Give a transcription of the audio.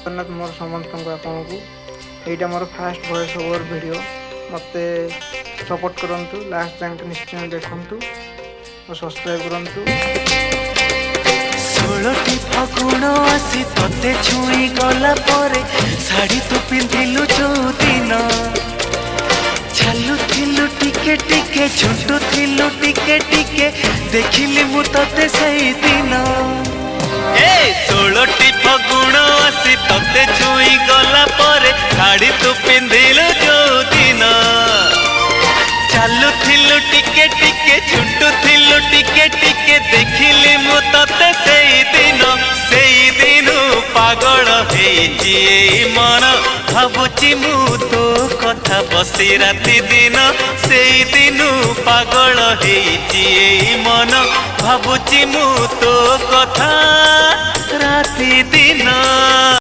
जगन्नाथ मोर समस्त आपन को यहाँ मोर फास्ट वॉइस ओवर वीडियो मत सपोर्ट करूँ लास्ट जाक निश्चय देखु और सब्सक्राइब करूँ। 16टी फागुण आसी तते छुई गला परे शाड़ी तू पिंधिलु जो दिन चालू थिलु टिके टिके झुंटू थिलु टिके टिके देखिली मु तते सही दिन 16टी फागुण आसी तते छुई गला परे शाड़ी तू पिंधिलु जो दिन चालू थिलु टिके टिके झुंटू थिलु टिके टिके देखिली मु तते सेई दिन पागल हेची मन भावुची मु तो कथा बसी राति दिन सेई दिन पागल हेची मन भावुची मु तो कथा राति दिन।